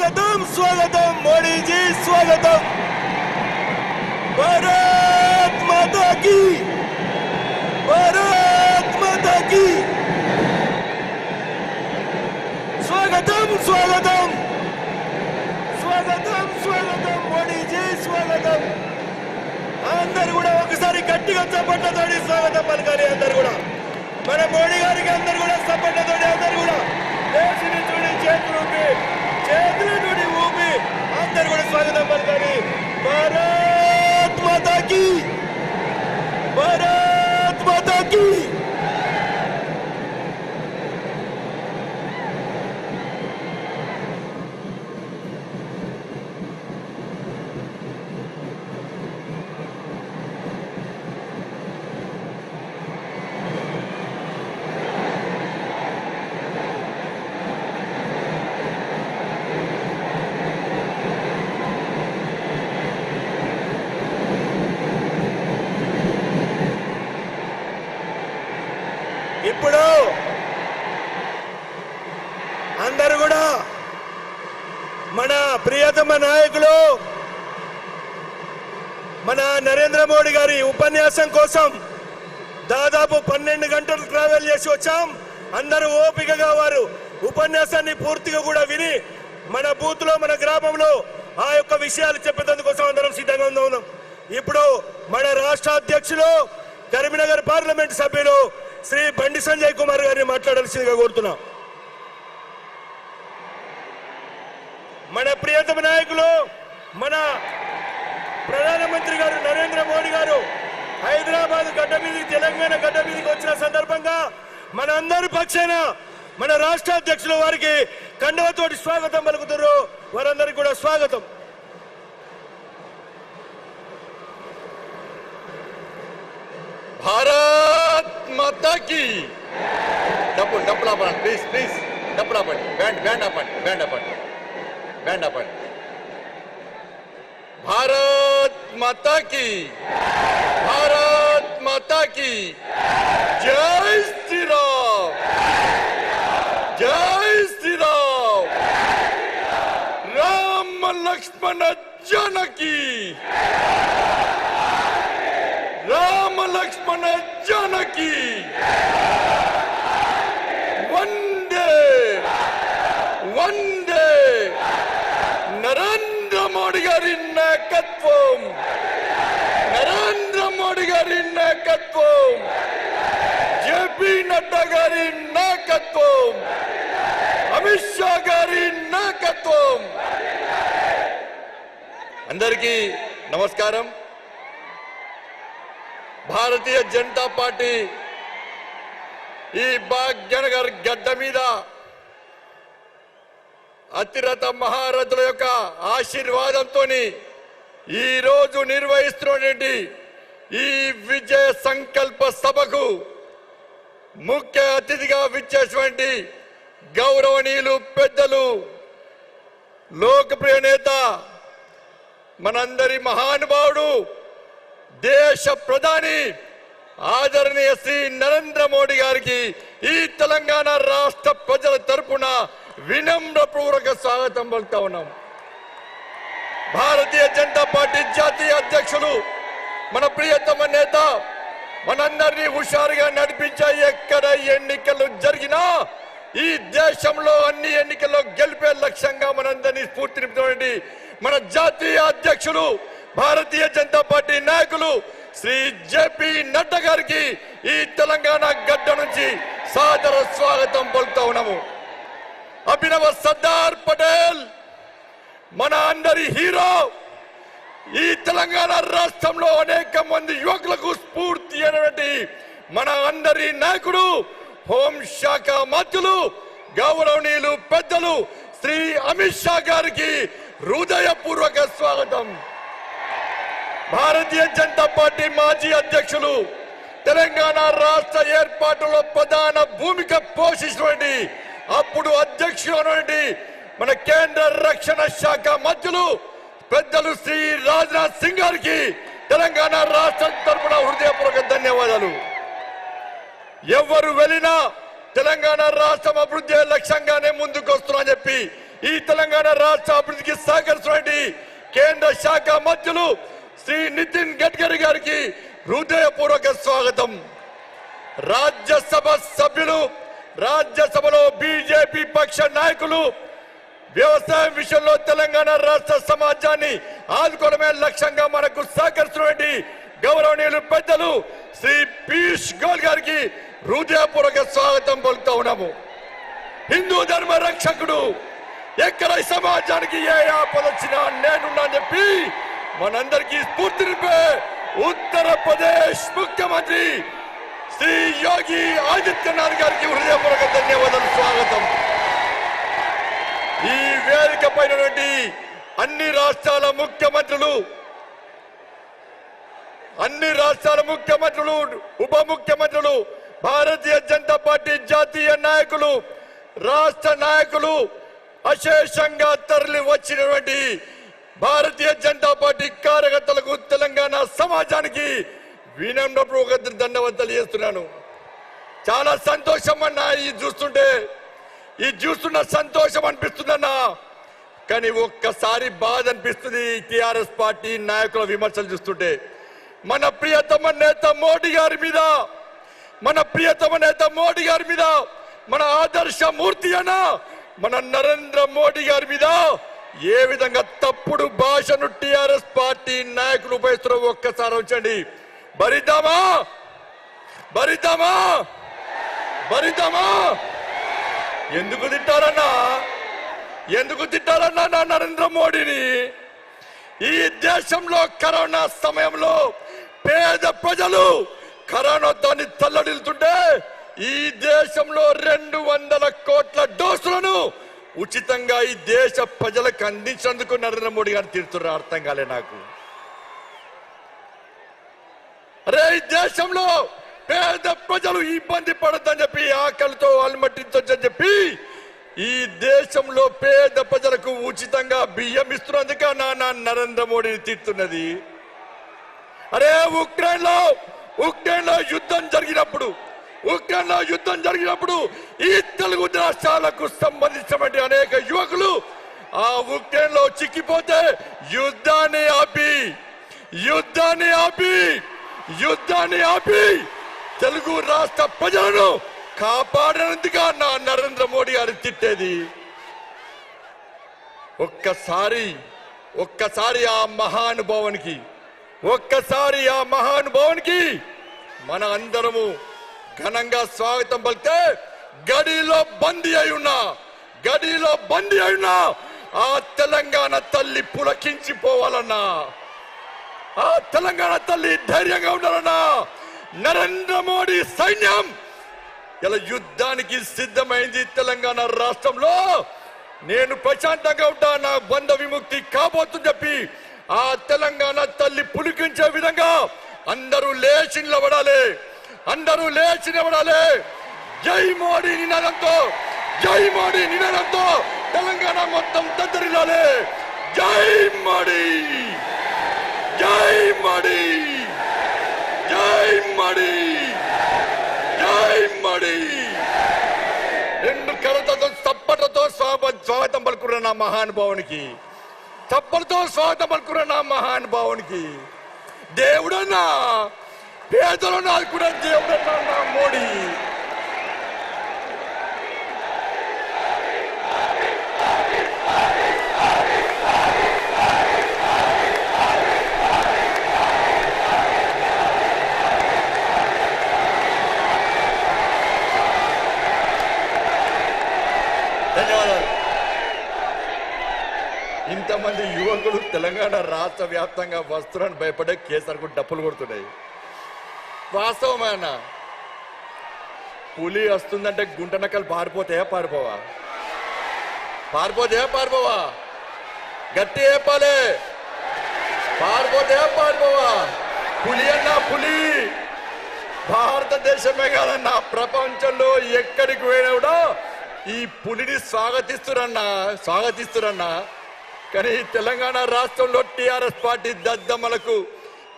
स्वागतम स्वागतम मोदी जी स्वागतम। भारत माता की, भारत माता की स्वागतम स्वागतम स्वागतम स्वागतम मोदी जी स्वागतम। अंदर కూడా ఒకసారి గట్టిగా చప్పట్లతోటి స్వాగతం పలకాలి। అందరూ కూడా మన మోడీ గారికి అందరూ కూడా చప్పట్లతోటి అందరూ కూడా దేశని చూడి చేతులు ఊపి అందరూ కూడా స్వాగతం పలకాలి। భారత్ మాతా కీ, భారత్ మాతా కీ। ఇప్పుడు అందరూ కూడా మన ప్రియతమ నాయకులు మన నరేంద్ర మోడీ గారి ఉపన్యాసం కోసం దాదాపు 12 గంటలు ట్రావెల్ చేసి వచ్చాం। అందరూ ఓపికగా వారు ఉపన్యాసాన్ని పూర్తిగా కూడా విని మన బూత్ లో మన గ్రామంలో ఆ యొక్క విషయాలు చెప్పేందుకోసం అందరం సిద్ధంగా ఉన్నాం। ఇప్పుడు మన రాష్ట్ర అధ్యక్షులు కరీంనగర్ పార్లమెంట్ సభ్యులు శ్రీ బండి సంజయ్ కుమార్ గారిని మాట్లాడాల్సిందిగా కోరుతున్నాం। మన ప్రియతమ నాయకులు మన ప్రధానమంత్రి గారు నరేంద్ర మోడీ గారు హైదరాబాద్ గడ్డ మీదకి, తెలంగాణ గడ్డ మీదకి వచ్చిన సందర్భంగా మన అందరి పక్షాన మన రాష్ట్ర అధ్యక్షులు వారికి కండవతోటి స్వాగతం పలుకుతున్నారు। వారందరికీ కూడా స్వాగతం। भारत माता की डपला प्लीज प्लीज डपला बैंड अपन भारत माता की, भारत माता की जय श्री राम, जय श्री राम। राम लक्ष्मण जानकी, राम लक्ष्मण जानकी। वंदे वंदे नरेंद्र मोदी गारी नायकत्वम, नरेंद्र मोदी गारी नायकत्वम, जेपी नड्डा गारी नायकत्वम, अमित शाह गारी नायकत्वम। अंदरिकी नमस्कारम। భారతీయ జనతా పార్టీ ఈ భాగ్యనగర్ గడ్డ మీద అతిరథ మహారథుల యొక్క ఆశీర్వాదంతో ఈ రోజు నిర్వహిస్తున్నటువంటి ఈ విజయ సంకల్ప సభకు ముఖ్య అతిథిగా విచ్చేసినటువంటి గౌరవనీయులు పెద్దలు, లోకప్రియ నేత, మనందరి మహానుభావుడు, దేశ ప్రధాని ఆదరణీయ శ్రీ నరేంద్ర మోడీ గారికి ఈ తెలంగాణ రాష్ట్ర ప్రజల తరపున వినమ్రపూర్వక స్వాగతం పలుకుతా ఉన్నాం। భారతీయ జనతా పార్టీ జాతీయ అధ్యక్షులు మన ప్రియతమ నేత మనందరినీ హుషారుగా నడిపించే ఎక్కడ ఎన్నికలు జరిగినా ఈ దేశంలో అన్ని ఎన్నికల్లో గెలిపే లక్ష్యంగా మనందరినీ స్ఫూర్తినింపినటువంటి మన జాతీయ అధ్యక్షులు భారతీయ జనతా పార్టీ నాయకులు శ్రీ జేపీ నడ్డా గారికి ఈ తెలంగాణ గడ్డ నుంచి సాదర స్వాగతం పలుకుతా ఉన్నాము। అభినవ సర్దార్ పటేల్ మన అందరి హీరో, ఈ తెలంగాణ రాష్ట్రంలో అనేక మంది యువకులకు స్ఫూర్తి అయినటువంటి మన అందరి నాయకుడు, హోంశాఖ మంత్రులు, గౌరవనీయులు పెద్దలు శ్రీ అమిత్ షా గారికి హృదయపూర్వక స్వాగతం। భారతీయ జనతా పార్టీ మాజీ అధ్యక్షులు, తెలంగాణ రాష్ట్ర ఏర్పాటులో ప్రధాన భూమిక పోషించినటువంటి అప్పుడు అధ్యక్షుడు మన కేంద్ర రక్షణ శాఖ మంత్రులు పెద్దలు శ్రీ రాజ్నాథ్ సింగ్ గారికి తెలంగాణ రాష్ట్ర తరపున హృదయపూర్వక ధన్యవాదాలు। ఎవరు వెళ్ళినా తెలంగాణ రాష్ట్రం అభివృద్ధి లక్ష్యంగానే ముందుకు వస్తున్నా చెప్పి ఈ తెలంగాణ రాష్ట్ర అభివృద్ధికి సహకరిస్తున్నటువంటి కేంద్ర శాఖ మంత్రులు శ్రీ నితిన్ గడ్కరీ గారికి హృదయపూర్వక స్వాగతం. రాజ్యసభ సభ్యులు, రాజ్యసభలో బీజేపీ పక్ష నాయకులు, వ్యవసాయం విషయంలో తెలంగాణ రాష్ట్ర సమాజాన్ని ఆదుకోవడమే లక్ష్యంగా మనకు సహకరిస్తున్నటువంటి గౌరవనీయులు పెద్దలు శ్రీ పీయూష్ గోయల్ గారికి హృదయపూర్వక స్వాగతం పలుకుతా ఉన్నాము. హిందూ ధర్మ రక్షకుడు, ఎక్కడ సమాజానికి ఏ ఆపద వచ్చినా నేనున్నా అని చెప్పి మనందరికీ స్ఫూర్తినిపే ఉత్తరప్రదేశ్ ముఖ్యమంత్రి శ్రీ యోగి ఆదిత్యనాథ్ గారికి హృదయపూర్వక ధన్యవాదాలు, స్వాగతం. ఈ వేదిక పైన అన్ని రాష్ట్రాల ముఖ్యమంత్రులు, ఉప ముఖ్యమంత్రులు, భారతీయ జనతా పార్టీ జాతీయ నాయకులు, రాష్ట్ర నాయకులు, అశేషంగా తరలి వచ్చినటువంటి భారతీయ జనతా పార్టీ కార్యకర్తలకు, తెలంగాణ సమాజానికి వినమ్రపూర్వక ధన్యవాదాలు చేస్తున్నాను. చాలా సంతోషం అన్నా ఈ చూస్తున్న సంతోషం అనిపిస్తుందన్నా. కానీ ఒక్కసారి బాధ అనిపిస్తుంది టిఆర్ఎస్ పార్టీ నాయకుల విమర్శలు చూస్తుంటే. మన ప్రియతమ నేత మోడీ గారి మీద, మన ఆదర్శ మూర్తి అన్న మన నరేంద్ర మోడీ గారి మీద ఏ విధంగా తప్పుడు భాషను టిఆర్ఎస్ పార్టీ నాయకులు ఉపయోగిస్తున్నారో ఒక్కసారి వచ్చండి. భరిద్దామా? ఎందుకు తిట్టారన్నా నా నరేంద్ర మోడీని? ఈ దేశంలో కరోనా సమయంలో పేద ప్రజలు కరోనాతో తల్లడిల్లుతుంటే ఈ దేశంలో 200 కోట్ల డోసులను ఉచితంగా ఈ దేశ ప్రజలకు అందించేందుకు నరేంద్ర మోడీ గారు తీరుతున్నారు. అర్థం కాలే నాకు. అరే, ఈ దేశంలో పేద ప్రజలు ఇబ్బంది పడద్దని చెప్పి, ఆకలితో అలమటించొచ్చని చెప్పి ఈ దేశంలో పేద ప్రజలకు ఉచితంగా బియ్యం ఇస్తున్నందుకు నా నరేంద్ర మోడీని తీరుతున్నది. అరే, ఉక్రెయిన్లో యుద్ధం జరిగినప్పుడు ఈ తెలుగు రాష్ట్రాలకు సంబంధించినటువంటి అనేక యువకులు ఆ ఉక్రెయిన్లో చిక్కిపోతే యుద్ధాన్ని ఆపి తెలుగు రాష్ట్ర ప్రజలను కాపాడనందుగా నా నరేంద్ర మోడీ గారు తిట్టేది. ఒక్కసారి ఆ మహానుభావానికి మన అందరము ఘనంగా స్వాగతం పలికితే గడిలో బందీ అయినా ఆ తెలంగాణ తల్లి పులకించిపోవాలన్నా, ఆ తెలంగాణ తల్లి ధైర్యంగా ఉండాలన్నా నరేంద్ర మోడీ సైన్యం ఇలా యుద్ధానికి సిద్ధమైంది. తెలంగాణ రాష్ట్రంలో నేను ప్రశాంతంగా ఉంటా, నా బంధ విముక్తి కాబోతుందని చెప్పి ఆ తెలంగాణ తల్లి పులికించే విధంగా అందరూ లేచి నిలబడాలి. జై మోడీ నినాదంతో తెలంగాణ మొత్తం దద్దరిల్లాలి. జై మోడీ, జై మోడీ, జై మోడీ, జై మోడీ. 2 కరతతో చప్పట్లతో స్వాగతం పలుకున్న నా మహానుభావునికి, దేవుడన్నా, పేదలను ఆదుకున్న దేవుడన్నా నా మోడీ. ధన్యవాదాలు. ఇంతమంది యువకులు తెలంగాణ రాష్ట్ర వ్యాప్తంగా వస్తువులను భయపడే కేసీఆర్కు డప్పులు కొడుతున్నాయి. వాస్తవమేనా? పులి వస్తుందంటే గుంటనక్కలు పారిపోతాయా పారిపోవా? గట్టి చెప్పాలి. పారిపోతాయా? పులి అన్నా పులి భారతదేశమే కాదన్నా, ప్రపంచంలో ఎక్కడికి పోయినా కూడా ఈ పులిని స్వాగతిస్తురన్నా. కానీ తెలంగాణ రాష్ట్రంలో టిఆర్ఎస్ పార్టీ దద్దమ్మలకు,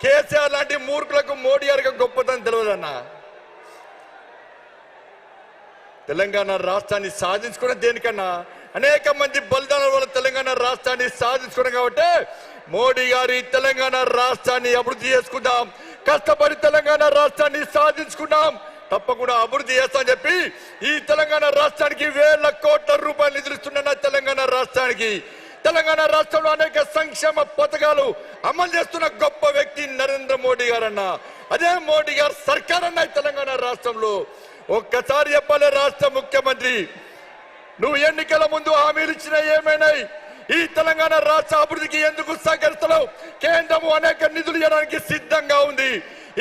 కేసీఆర్ లాంటి మూర్ఖులకు మోడీ గారికి గొప్పతనం తెలియదన్నా. తెలంగాణ రాష్ట్రాన్ని సాధించుకున్న దేనికన్నా అనేక మంది బలిదానాల వల్ల తెలంగాణ రాష్ట్రాన్ని సాధించుకున్నాం కాబట్టి మోడీ గారి తెలంగాణ రాష్ట్రాన్ని అభివృద్ధి చేసుకుందాం, కష్టపడి తెలంగాణ రాష్ట్రాన్ని సాధించుకున్నాం, తప్పకుండా అభివృద్ధి చేస్తామని చెప్పి ఈ తెలంగాణ రాష్ట్రానికి వేల కోట్ల రూపాయలు నిధులిస్తున్న తెలంగాణ రాష్ట్రానికి, తెలంగాణ రాష్ట్రంలో అనేక సంక్షేమ పథకాలు అమలు చేస్తున్న గొప్ప వ్యక్తి నరేంద్ర మోడీ గారన్న. అదే మోడీ గారు సర్కార్ అన్న తెలంగాణ రాష్ట్రంలో. ఒక్కసారి చెప్పాలి రాష్ట్ర ముఖ్యమంత్రి, నువ్వు ఎన్నికల ముందు హామీలు ఇచ్చిన ఏమైనాయి? ఈ తెలంగాణ రాష్ట్ర అభివృద్ధికి ఎందుకు సహకరిస్తున్నావు? కేంద్రము అనేక నిధులు ఇవ్వడానికి సిద్ధంగా ఉంది.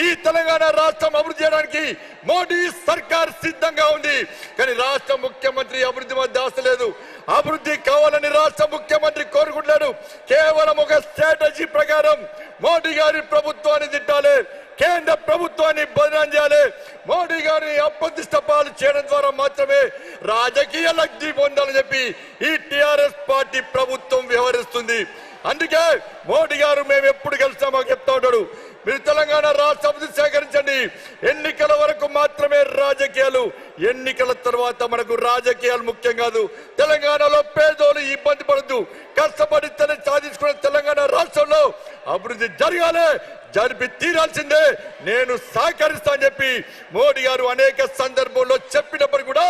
ఈ తెలంగాణ రాష్ట్రం అభివృద్ధి చేయడానికి మోడీ సర్కార్ సిద్ధంగా ఉంది. కానీ రాష్ట్ర ముఖ్యమంత్రి అభివృద్ధి మధ్య ఆశ లేదు. అభివృద్ధి కావాలని రాష్ట్ర ముఖ్యమంత్రి కోరుకుంటున్నాడు. కేవలం ఒక స్ట్రాటజీ ప్రకారం మోడీ గారి ప్రభుత్వాన్ని తిట్టాలి, కేంద్ర ప్రభుత్వాన్ని బదనాం చేయాలి, మోడీ గారిని అప్రతిష్ట పాలు చేయడం ద్వారా మాత్రమే రాజకీయ లబ్ధి పొందాలని చెప్పి ఈ టిఆర్ఎస్ పార్టీ ప్రభుత్వం వ్యవహరిస్తుంది. అందుకే మోడీ గారు మేము ఎప్పుడు గెలుస్తామో చెప్తా ఉంటాడు, మీరు తెలంగాణ రాష్ట్ర అభివృద్ధి సేకరించండి, ఎన్నికల వరకు మాత్రమే రాజకీయాలు, ఎన్నికల తర్వాత మనకు రాజకీయాలు ముఖ్యం కాదు. తెలంగాణలో పేదోళ్ళు ఇబ్బంది పడద్దు, కష్టపడి సాధించుకున్న తెలంగాణ రాష్ట్రంలో అభివృద్ధి జరగాలి, జరిపి తీరాల్సిందే, నేను సహకరిస్తా అని చెప్పి మోడీ గారు అనేక సందర్భాల్లో చెప్పినప్పుడు కూడా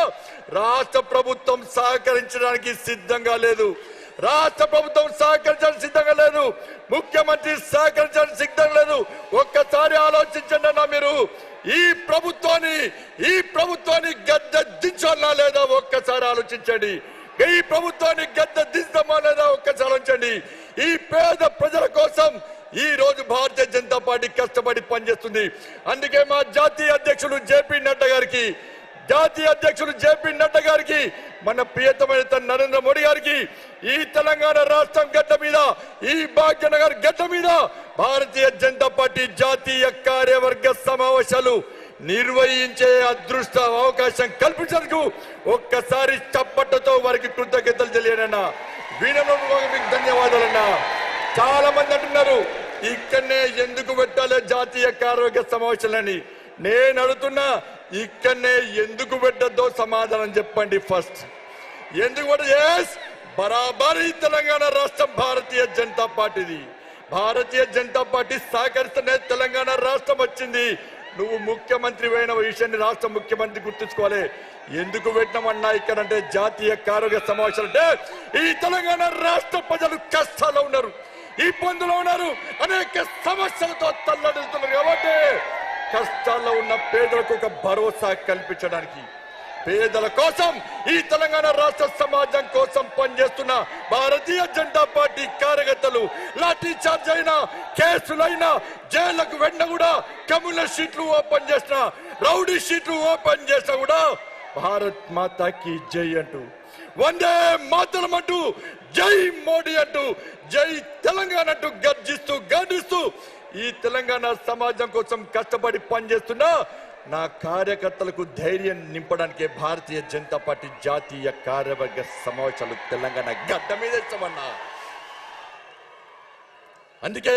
రాష్ట్ర ప్రభుత్వం సహకరించడానికి సిద్ధంగా లేదు. రాష్ట్ర ప్రభుత్వం సహకరించడానికి సిద్ధంగా లేదు, ముఖ్యమంత్రి సహకరించడానికి సిద్ధంగా లేదు. ఒక్కసారి ఆలోచించండి అన్న, మీరు ఈ ప్రభుత్వాన్ని గద్దె దించాలా లేదా ఒక్కసారి ఆలోచించండి. ఈ ప్రభుత్వాన్ని గద్దె దించమా లేదా ఒక్కసారి ఆలోచించండి. ఈ పేద ప్రజల కోసం ఈ రోజు భారతీయ జనతా పార్టీ కష్టపడి పనిచేస్తుంది. అందుకే మా జాతీయ అధ్యక్షులు జేపీ నడ్డా గారికి మన ప్రియతమైన నరేంద్ర మోడీ గారికి ఈ తెలంగాణ రాష్ట్రం గడ్డ మీద, ఈ భాగ్యనగర్ గడ్డ మీద భారతీయ జనతా పార్టీ జాతీయ కార్యవర్గ సమావేశాలు నిర్వహించే అదృష్ట అవకాశం కల్పించేందుకు ఒక్కసారి చప్పట్లతో వారికి కృతజ్ఞతలు తెలియనన్నా, వినమ్రంగా మీకు ధన్యవాదాలన్నా. చాలా మంది అంటున్నారు ఇక్కడనే ఎందుకు పెట్టాలి జాతీయ కార్యవర్గ సమావేశాలని. నేను అడుగుతున్నా, ఇక్కడనే ఎందుకు పెట్టద్దో సమాధానం చెప్పండి. ఫస్ట్ ఎందుకు బరాబరి తెలంగాణ రాష్ట్రం భారతీయ జనతా పార్టీది. భారతీయ జనతా పార్టీ సహకరిస్తేనే తెలంగాణ రాష్ట్రం వచ్చింది. నువ్వు ముఖ్యమంత్రి అయిన విషయాన్ని రాష్ట్ర ముఖ్యమంత్రి గుర్తుంచుకోవాలి. ఎందుకు పెట్టినామన్నా ఇక్కడంటే జాతీయ కార్యవర్గ సమావేశాలు అంటే ఈ తెలంగాణ రాష్ట్ర ప్రజలు కష్టాల్లో ఉన్నారు, ఇబ్బందులు ఉన్నారు, అనేక సమస్యలతో తల్లడిల్లుతున్నారు. కాబట్టి కష్టాల్లో ఉన్న పేదలకు ఒక భరోసా కల్పించడానికి, పేదల కోసం ఈ తెలంగాణ రాష్ట్ర సమాజం కోసం పనిచేస్తున్న భారతీయ జనతా పార్టీ కార్యకర్తలు లాఠీ చార్జ్ అయినా, కేసులైనా, జైళ్లకు వెంట కూడా కమ్యూనల్ షీట్లు ఓపెన్ చేసిన, రౌడీ షీట్లు ఓపెన్ చేసినా కూడా భారత్ మాతాకి జై అంటూ, వందే మాతరం అంటూ, జై మోడీ అంటూ, జై తెలంగాణ అంటూ గర్జిస్తూ ఈ తెలంగాణ సమాజం కోసం కష్టపడి పనిచేస్తున్నా నా కార్యకర్తలకు ధైర్యం నింపడానికి భారతీయ జనతా పార్టీ జాతీయ కార్యవర్గ సమావేశాలు తెలంగాణ గడ్డ మీద ఇస్తామన్నా. అందుకే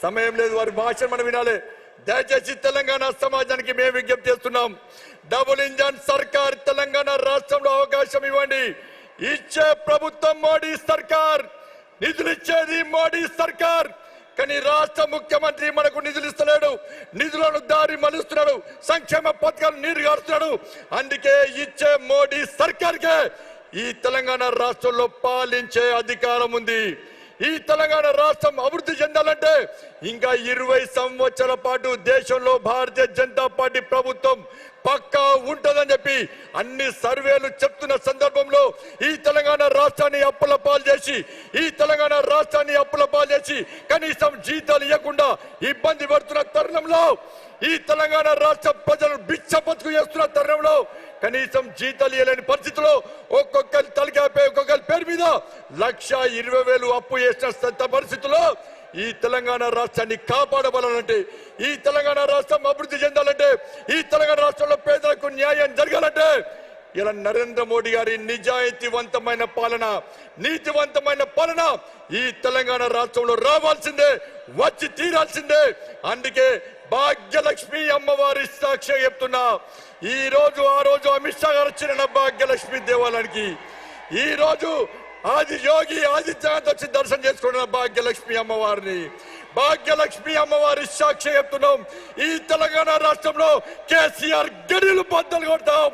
సమయం లేదు, వారి భాషను మనం వినాలి. దయచేసి తెలంగాణ సమాజానికి మేము విజ్ఞప్తి చేస్తున్నాం, డబుల్ ఇంజన్ సర్కార్ తెలంగాణ రాష్ట్రంలో అవకాశం ఇవ్వండి. ఇచ్చే ప్రభుత్వం మోడీ సర్కార్, నిధులు ఇచ్చేది మోడీ సర్కార్. కానీ రాష్ట్ర ముఖ్యమంత్రి మనకు నిధులు ఇస్తలేడు, నిధులను దారి మలుస్తున్నాడు, సంక్షేమ పథకాలు నీరు గారుస్తున్నాడు. అందుకే ఇచ్చే మోడీ సర్కార్కే ఈ తెలంగాణ రాష్ట్రంలో పాలించే అధికారం ఉంది. ఈ తెలంగాణ రాష్ట్రం అభివృద్ధి చెందాలంటే ఇంకా 20 సంవత్సరాల పాటు దేశంలో భారతీయ జనతా పార్టీ ప్రభుత్వం పక్కా ఉంటుందని చెప్పి అన్ని సర్వేలు చెప్తున్న సందర్భంలో ఈ తెలంగాణ రాష్ట్రాన్ని అప్పుల పాలు చేసి కనీసం జీతాలు ఇవ్వకుండా ఇబ్బంది పడుతున్న తరుణంలో, ఈ తెలంగాణ రాష్ట్ర ప్రజలు బిచ్చ బతుకు చేస్తున్న తరుణంలో, కనీసం జీతాలు ఇవ్వలేని పరిస్థితిలో ఒక్కొక్కరి తలకాయపై ఒక్కొక్కరి పేరు మీద 1,20,000 అప్పు చేసిన పరిస్థితుల్లో ఈ తెలంగాణ రాష్ట్రాన్ని కాపాడబడాలంటే, ఈ తెలంగాణ రాష్ట్రం అభివృద్ధి చెందాలంటే, ఈ తెలంగాణ రాష్ట్రంలో పేదలకు న్యాయం జరగాలంటే ఇలా నరేంద్ర మోడీ గారి నిజాయితీవంతమైన పాలన, నీతివంతమైన పాలన ఈ తెలంగాణ రాష్ట్రంలో రావాల్సిందే, వచ్చి తీరాల్సిందే. అందుకే భాగ్యలక్ష్మి అమ్మవారి సాక్షి చెప్తున్నా, ఆ రోజు అమిత్ షా గారు వచ్చిన భాగ్యలక్ష్మి దేవాలయానికి ఈ రోజు ఆది యోగి ఆదిత్యనాథ్ వచ్చి దర్శనం చేసుకున్న భాగ్యలక్ష్మి అమ్మవారిని, భాగ్యలక్ష్మి అమ్మవారి సాక్షి చెప్తున్నాం. ఈ తెలంగాణ రాష్ట్రంలో కేసీఆర్ గడిలు బద్దలు కొడతాం.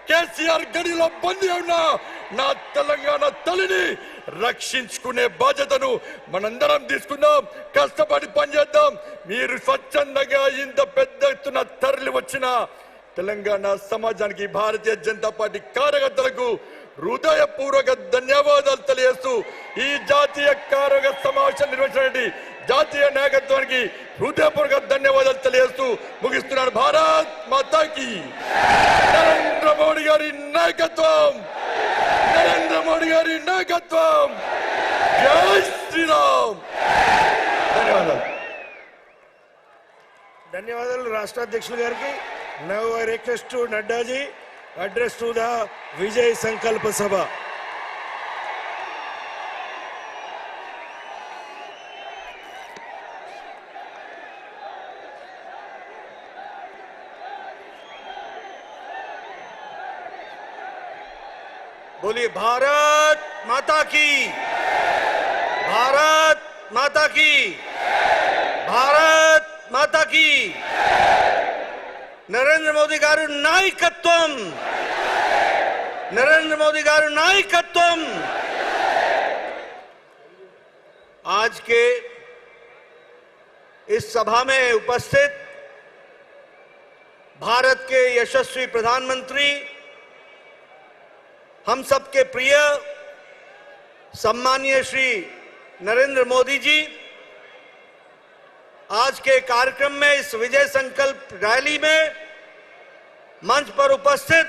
కేసీఆర్ గడిలో బందీ ఉన్న నా తెలంగాణ తల్లిని రక్షించుకునే బాధ్యతను మనందరం తీసుకుందాం. కష్టపడి పనిచేద్దాం. మీరు స్వచ్ఛందంగా ఇంత పెద్ద ఎత్తున తరలి వచ్చిన తెలంగాణ సమాజానికి భారతీయ జనతా పార్టీ కార్యకర్తలకు హృదయపూర్వక ధన్యవాదాలు తెలియజేస్తూ ఈ జాతీయ కార్యవర్గ సమావేశం నిర్వహించినటువంటి జాతీయ నాయకత్వానికి హృదయపూర్వక ధన్యవాదాలు తెలియజేస్తూ ముగిస్తున్నాను. భారత్ మాతాకి, నరేంద్ర మోడీ గారి నాయకత్వం, నరేంద్ర మోడీ గారి నాయకత్వం. జై శ్రీరామ్. ధన్యవాదాలు. ధన్యవాదాలు రాష్ట్ర అధ్యక్షులు గారికి. Now I request to Naddaji address to the Vijay Sankalp Sabha. बोलिए भारत माता की, भारत माता की, भारत माता की. नरेंद्र मोदी गारू नायकत्वम, नरेंद्र मोदी गारू नायकत्वम. आज के इस सभा में उपस्थित भारत के यशस्वी प्रधानमंत्री, हम सबके प्रिय सम्मानीय श्री नरेंद्र मोदी जी, आज के कार्यक्रम में इस विजय संकल्प रैली में मंच पर उपस्थित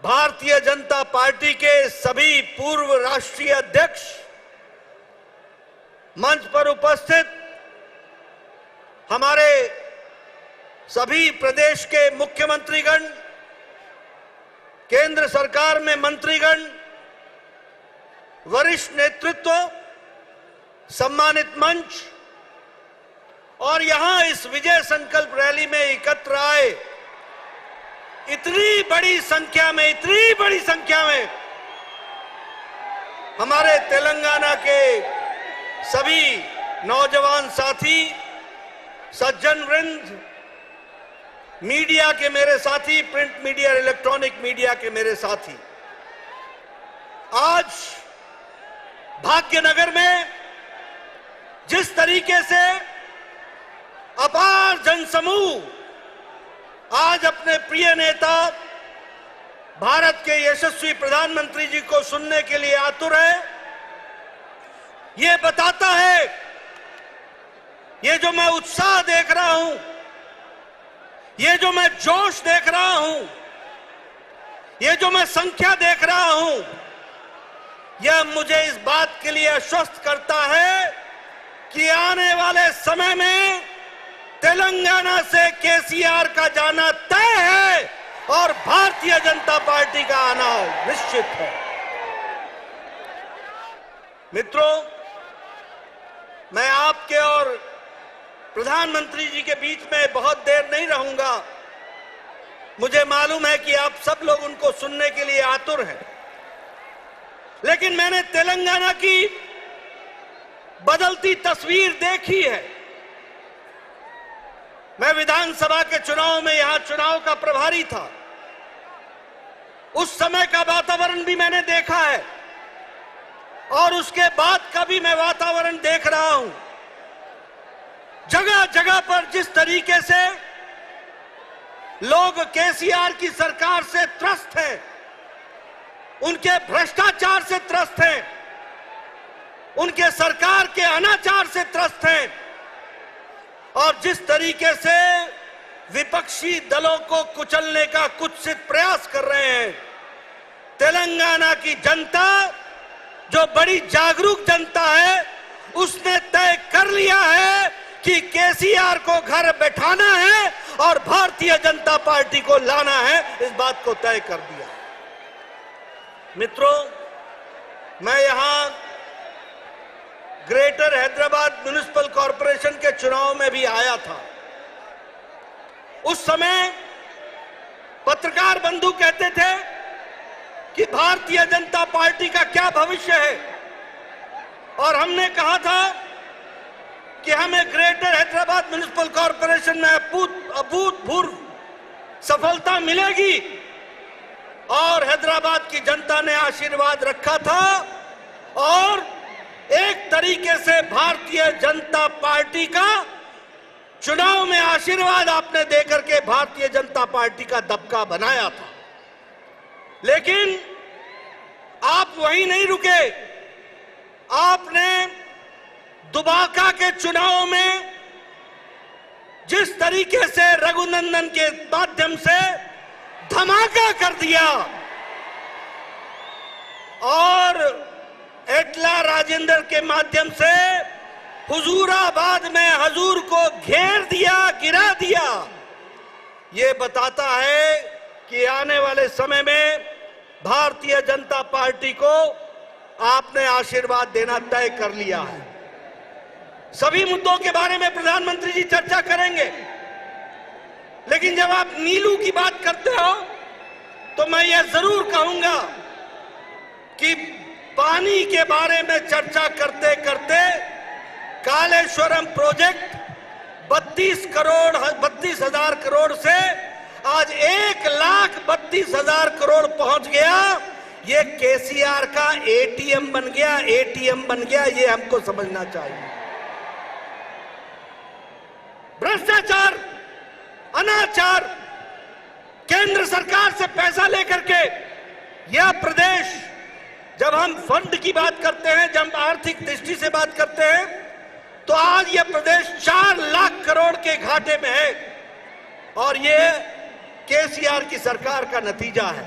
भारतीय जनता पार्टी के सभी पूर्व राष्ट्रीय अध्यक्ष, मंच पर उपस्थित हमारे सभी प्रदेश के मुख्यमंत्रीगण, केंद्र सरकार में मंत्रीगण, वरिष्ठ नेतृत्व, सम्मानित मंच और यहां इस विजय संकल्प रैली में एकत्र आए इतनी बड़ी संख्या में हमारे तेलंगाना के सभी नौजवान साथी, सज्जन वृंद, मीडिया के मेरे साथी, प्रिंट मीडिया, इलेक्ट्रॉनिक मीडिया के मेरे साथी, आज भाग्यनगर में जिस तरीके से अपार जनसमूह आज अपने प्रिय नेता भारत के यशस्वी प्रधानमंत्री जी को सुनने के लिए आतुर है, ये बताता है, ये जो मैं उत्साह देख रहा हूं, ये जो मैं जोश देख रहा हूं, ये जो मैं संख्या देख रहा हूं, यह मुझे इस बात के लिए आश्वस्त करता है कि आने वाले समय में तेलंगाना से केसीआर का जाना तय है और भारतीय जनता पार्टी का आना निश्चित है. मित्रों, मैं आपके और प्रधानमंत्री जी के बीच में बहुत देर नहीं रहूंगा. मुझे मालूम है कि आप सब लोग उनको सुनने के लिए आतुर हैं, लेकिन मैंने तेलंगाना की बदलती तस्वीर देखी है. मैं विधानसभा के चुनाव में यहां चुनाव का प्रभारी था. उस समय का वातावरण भी मैंने देखा है और उसके बाद का भी मैं वातावरण देख रहा हूं. जगह जगह पर जिस तरीके से लोग केसीआर की सरकार से त्रस्त हैं, उनके भ्रष्टाचार से त्रस्त हैं, उनके सरकार के अनाचार से त्रस्त हैं और जिस तरीके से विपक्षी दलों को कुचलने का कुत्सित प्रयास कर रहे हैं, तेलंगाना की जनता जो बड़ी जागरूक जनता है, उसने तय कर लिया है कि केसीआर को घर बैठाना है और भारतीय जनता पार्टी को लाना है. इस बात को तय कर दिया. मित्रों, मैं यहां ग्रेटर हैदराबाद म्युनिसिपल कॉरपोरेशन के चुनाव में भी आया था. उस समय पत्रकार बंधु कहते थे कि भारतीय जनता पार्टी का क्या भविष्य है, और हमने कहा था कि हमें ग्रेटर हैदराबाद म्युनिसिपल कॉरपोरेशन में अभूतपूर्व सफलता मिलेगी, और हैदराबाद की जनता ने आशीर्वाद रखा था, और एक तरीके से भारतीय जनता पार्टी का चुनाव में आशीर्वाद आपने देकर के भारतीय जनता पार्टी का दबका बनाया था। लेकिन आप वहीं नहीं रुके, आपने दुबाका के चुनाव में जिस तरीके से रघुनंदन के माध्यम से धमाका कर दिया और एटला राजेंद्र के माध्यम से हुजूराबाद में हजूर को घेर दिया, गिरा दिया, ये बताता है कि आने वाले समय में भारतीय जनता पार्टी को आपने आशीर्वाद देना तय कर लिया है। सभी मुद्दों के बारे में प्रधानमंत्री जी चर्चा करेंगे, लेकिन जब आप नीलू की बात करते हो तो मैं यह जरूर कहूंगा कि पानी के बारे में चर्चा करते करते कालेश्वरम प्रोजेक्ट 32,000 करोड़ से आज 1,32,000 करोड़ पहुंच गया। ये केसीआर का एटीएम बन गया, एटीएम बन गया, ये हमको समझना चाहिए। भ्रष्टाचार, अनाचार, केंद्र सरकार से पैसा लेकर के यह प्रदेश, जब हम फंड की बात करते हैं, जब हम आर्थिक दृष्टि से बात करते हैं, तो आज यह प्रदेश 4 लाख करोड़ के घाटे में है, और यह केसीआर की सरकार का नतीजा है।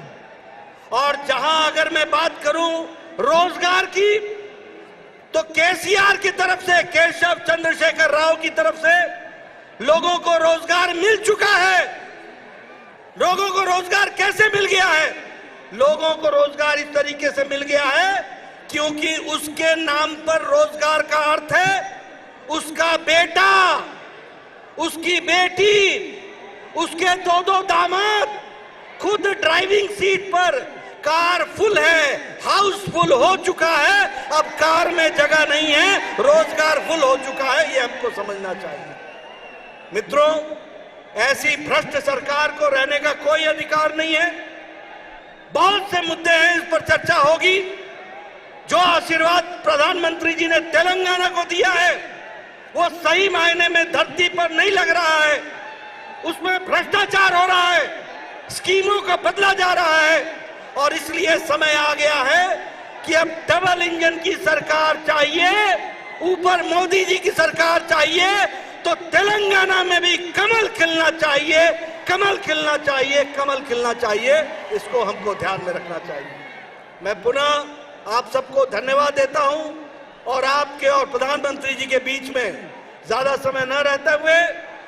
और जहां अगर मैं बात करूं रोजगार की, तो केसीआर की तरफ से, केशव चंद्रशेखर राव की तरफ से लोगों को रोजगार मिल चुका है। लोगों को रोजगार कैसे मिल गया है? लोगों को रोजगार इस तरीके से मिल गया है क्योंकि उसके नाम पर रोजगार का अर्थ है उसका बेटा, उसकी बेटी, उसके 2 दामाद खुद ड्राइविंग सीट पर, कार फुल है, हाउस फुल हो चुका है, अब कार में जगह नहीं है, रोजगार फुल हो चुका है। ये हमको समझना चाहिए। मित्रों, ऐसी भ्रष्ट सरकार को रहने का कोई अधिकार नहीं है। बहुत से मुद्दे हैं, इस पर चर्चा होगी। जो आशीर्वाद प्रधानमंत्री जी ने तेलंगाना को दिया है वो सही मायने में धरती पर नहीं लग रहा है, उसमें भ्रष्टाचार हो रहा है, स्कीमों का बदला जा रहा है, और इसलिए समय आ गया है कि अब डबल इंजन की सरकार चाहिए, ऊपर मोदी जी की सरकार चाहिए, तो तेलंगाना में भी कमल खिलना चाहिए, कमल खिलना चाहिए, कमल खिलना चाहिए। इसको हमको ध्यान में रखना चाहिए। मैं पुनः आप सबको धन्यवाद देता हूं, और आपके और प्रधानमंत्री जी के बीच में ज्यादा समय न रहते हुए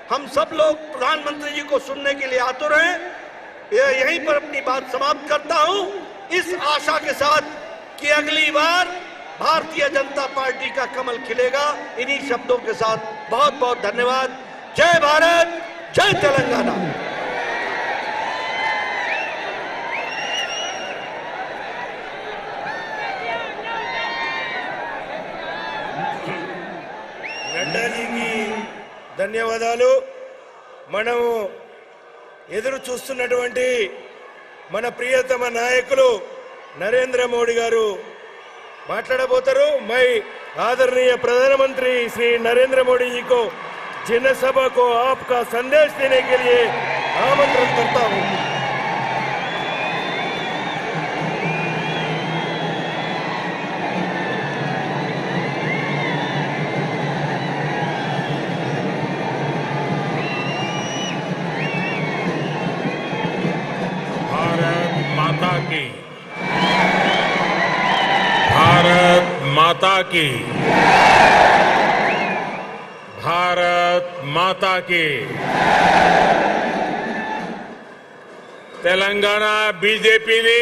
हम सब लोग प्रधानमंत्री जी को सुनने के लिए आतुर हैं। यहीं पर अपनी बात समाप्त करता हूं, इस आशा के साथ कि अगली बार भारतीय जनता पार्टी का कमल खिलेगा। इन्हीं शब्दों के साथ बहुत बहुत धन्यवाद। जय भारत, जय तेलंगाना। నడ్డా జీకి ధన్యవాదాలు. మనము ఎదురు చూస్తున్నటువంటి మన ప్రియతమ నాయకులు నరేంద్ర మోడీ గారు మాట్లాడబోతారు. मैं आदरणीय प्रधानमंत्री श्री नरेंद्र मोदी जी को जनसभा को आपका संदेश देने के लिए आमंत्रित करता हूं. भारत माता की, भारत माता की, भारत माता की। तेलंगाना बीजेपी ने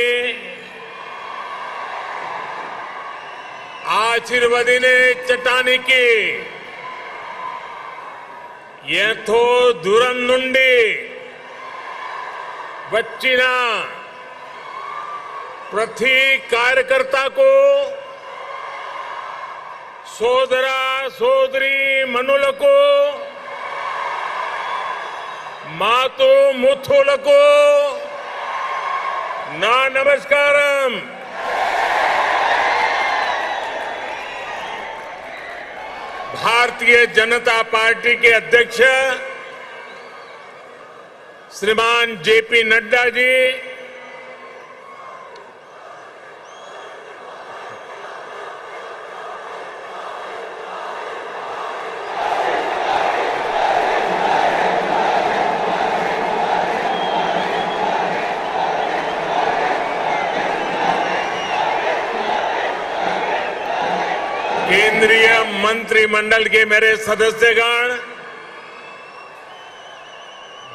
आशीर्वादीने चट्टानिकी ఎంతో దూరం నుండి వచ్చిన प्रति कार्यकर्ता को సోదరా సోదరి మనులకు మాతృ ముథులకు నా నమస్కారం। भारतीय जनता पार्टी के अध्यक्ष श्रीमान जेपी नड्डा जी, केंद्रीय मंत्रिमंडल के मेरे सदस्यगण,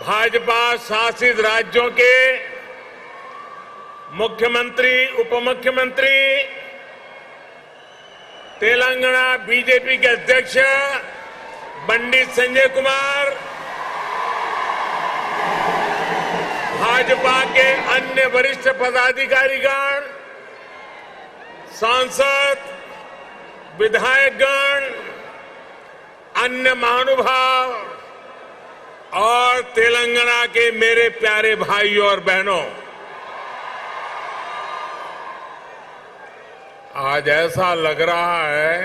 भाजपा शासित राज्यों के मुख्यमंत्री, उपमुख्यमंत्री, तेलंगाना बीजेपी के अध्यक्ष पंडित संजय कुमार, भाजपा के अन्य वरिष्ठ पदाधिकारीगण, सांसद, विधायकगण, अन्य महानुभाव और तेलंगाना के मेरे प्यारे भाइयों और बहनों, आज ऐसा लग रहा है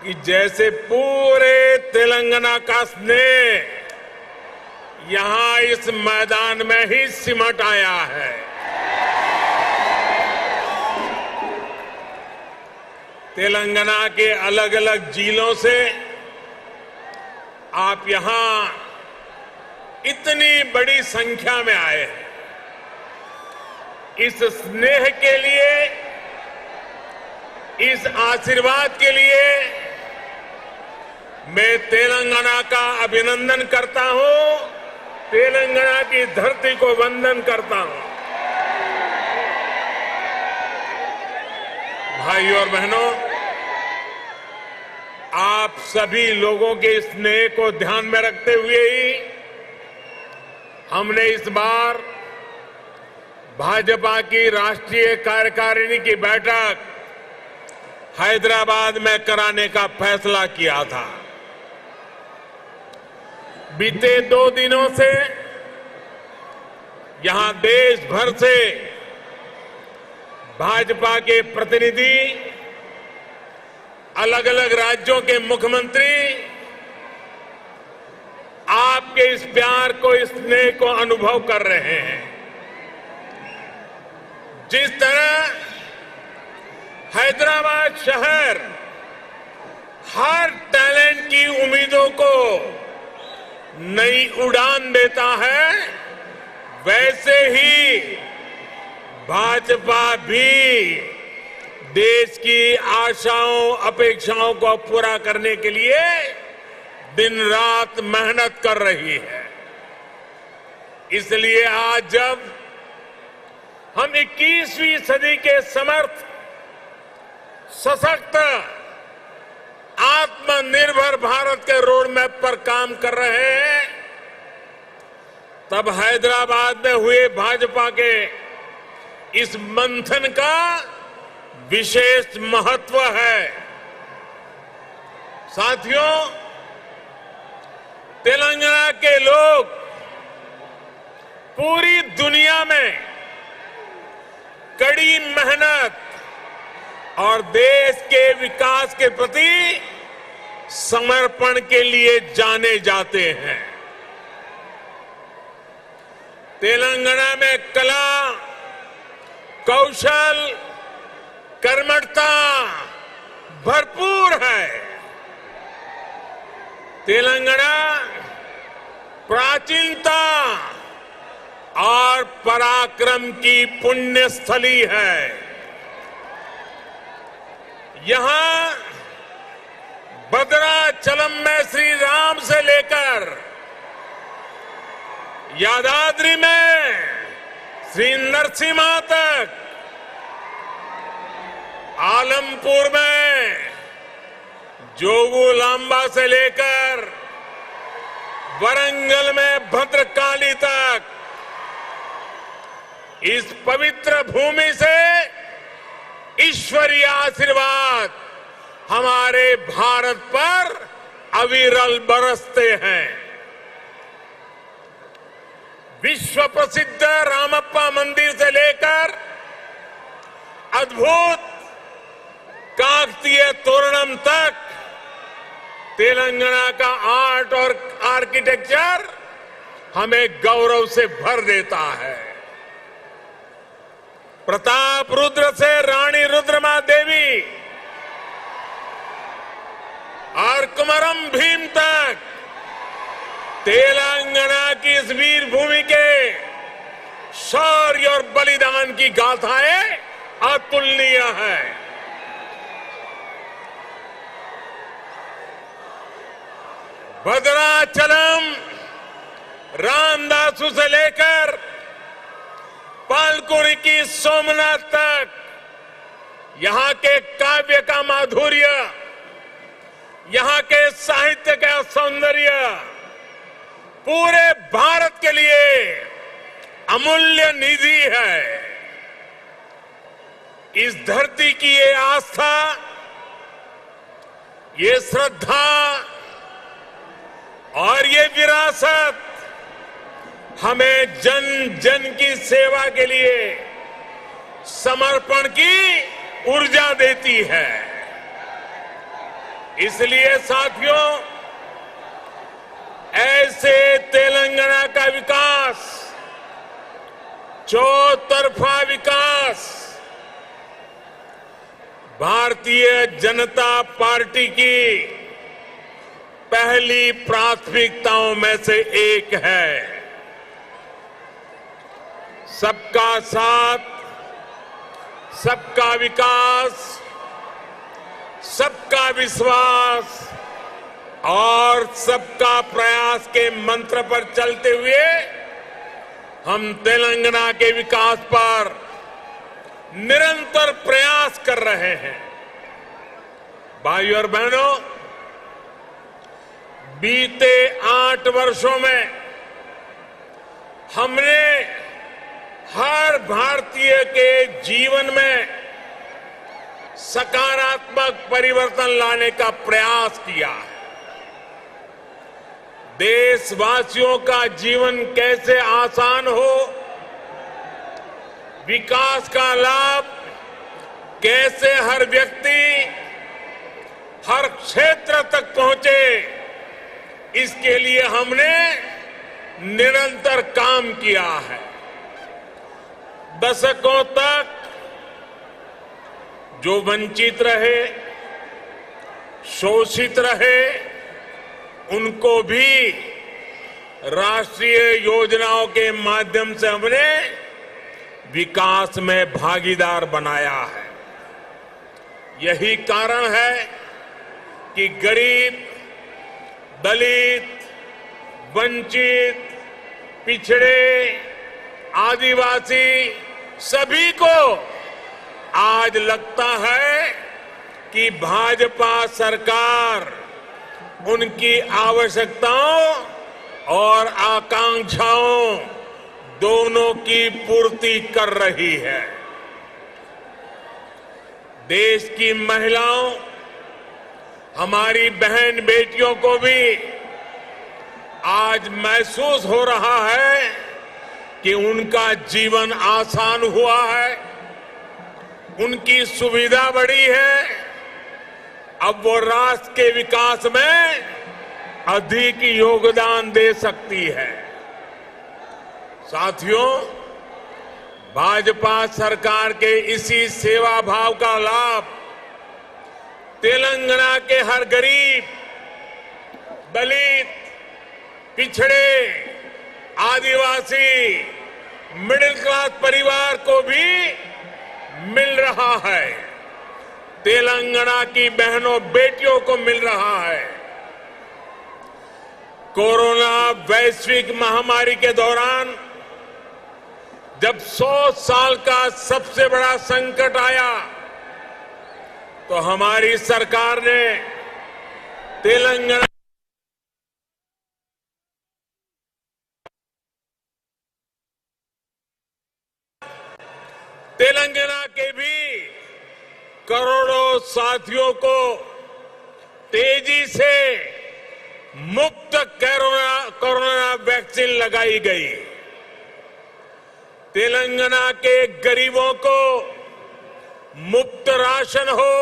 कि जैसे पूरे तेलंगाना का स्नेह यहां इस मैदान में ही सिमट आया है। तेलंगाना के अलग अलग जिलों से आप यहां इतनी बड़ी संख्या में आए हैं। इस स्नेह के लिए, इस आशीर्वाद के लिए मैं तेलंगाना का अभिनंदन करता हूं, तेलंगाना की धरती को वंदन करता हूं। भाइयों और बहनों, आप सभी लोगों के स्नेह को ध्यान में रखते हुए ही हमने इस बार भाजपा की राष्ट्रीय कार्यकारिणी की बैठक हैदराबाद में कराने का फैसला किया था। बीते 2 दिनों से यहां देश भर से भाजपा के प्रतिनिधि, अलग अलग राज्यों के मुख्यमंत्री आपके इस प्यार को, इस स्नेह को अनुभव कर रहे हैं। जिस तरह हैदराबाद शहर हर टैलेंट की उम्मीदों को नई उड़ान देता है, वैसे ही भाजपा भी देश की आशाओं, अपेक्षाओं को पूरा करने के लिए दिन रात मेहनत कर रही है। इसलिए आज जब हम 21वीं सदी के समर्थ, सशक्त, आत्मनिर्भर भारत के रोड मैप पर काम कर रहे हैं, तब हैदराबाद में हुए भाजपा के इस मंथन का विशेष महत्व है। साथियों, तेलंगाना के लोग पूरी दुनिया में कड़ी मेहनत और देश के विकास के प्रति समर्पण के लिए जाने जाते हैं। तेलंगाना में कला, कौशल, कर्मठता भरपूर है। तेलंगाना प्राचीनता और पराक्रम की पुण्य स्थली है। यहां भद्राचलम में श्री राम से लेकर यादाद्री में श्री नरसिम्हा तक, आलमपुर में जोगुलांबा से लेकर वरंगल में भद्रकाली तक, इस पवित्र भूमि से ईश्वरीय आशीर्वाद हमारे भारत पर अविरल बरसते हैं। विश्व प्रसिद्ध रामप्पा मंदिर से लेकर अद्भुत काकतीय तोरणम तक तेलंगाना का आर्ट और आर्किटेक्चर हमें गौरव से भर देता है। प्रताप रुद्र से रानी रुद्रमा देवी और कुमरम भीम तक तेलंगाना की इस वीर भूमि के शौर्य और बलिदान की गाथाएं अतुलनीय है। भद्राचलम रामदासु से लेकर पालकुरी की सोमनाथ तक यहां के काव्य का माधुर्य, यहां के साहित्य का सौंदर्य पूरे भारत के लिए अमूल्य निधि है। इस धरती की ये आस्था, ये श्रद्धा और ये विरासत हमें जन जन की सेवा के लिए समर्पण की ऊर्जा देती है। इसलिए साथियों, ऐसे तेलंगाना का विकास, चौतरफा विकास भारतीय जनता पार्टी की पहली प्राथमिकताओं में से एक है। सबका साथ, सबका विकास, सबका विश्वास और सबका प्रयास के मंत्र पर चलते हुए हम तेलंगाना के विकास पर निरंतर प्रयास कर रहे हैं। भाइयों और बहनों, बीते 8 वर्षों में हमने हर भारतीय के जीवन में सकारात्मक परिवर्तन लाने का प्रयास किया है। देशवासियों का जीवन कैसे आसान हो, विकास का लाभ कैसे हर व्यक्ति, हर क्षेत्र तक पहुंचे, इसके लिए हमने निरंतर काम किया है। दशकों तक जो वंचित रहे, शोषित रहे, उनको भी राष्ट्रीय योजनाओं के माध्यम से हमने विकास में भागीदार बनाया है। यही कारण है कि गरीब, दलित, वंचित, पिछड़े, आदिवासी सभी को आज लगता है कि भाजपा सरकार उनकी आवश्यकताओं और आकांक्षाओं दोनों की पूर्ति कर रही है। देश की महिलाओं, हमारी बहन बेटियों को भी आज महसूस हो रहा है कि उनका जीवन आसान हुआ है, उनकी सुविधा बढ़ी है। अब वो राष्ट्र के विकास में अधिक योगदान दे सकती है। साथियों, भाजपा सरकार के इसी सेवा भाव का लाभ तेलंगाना के हर गरीब, दलित, पिछड़े, आदिवासी, मिडिल क्लास परिवार को भी मिल रहा है। तेलंगाना की बहनों बेटियों को मिल रहा है। कोरोना वैश्विक महामारी के दौरान जब 100 साल का सबसे बड़ा संकट आया तो हमारी सरकार ने तेलंगाना करोड़ों साथियों को तेजी से मुफ्त कोरोना वैक्सीन लगाई गई। तेलंगाना के गरीबों को मुफ्त राशन हो,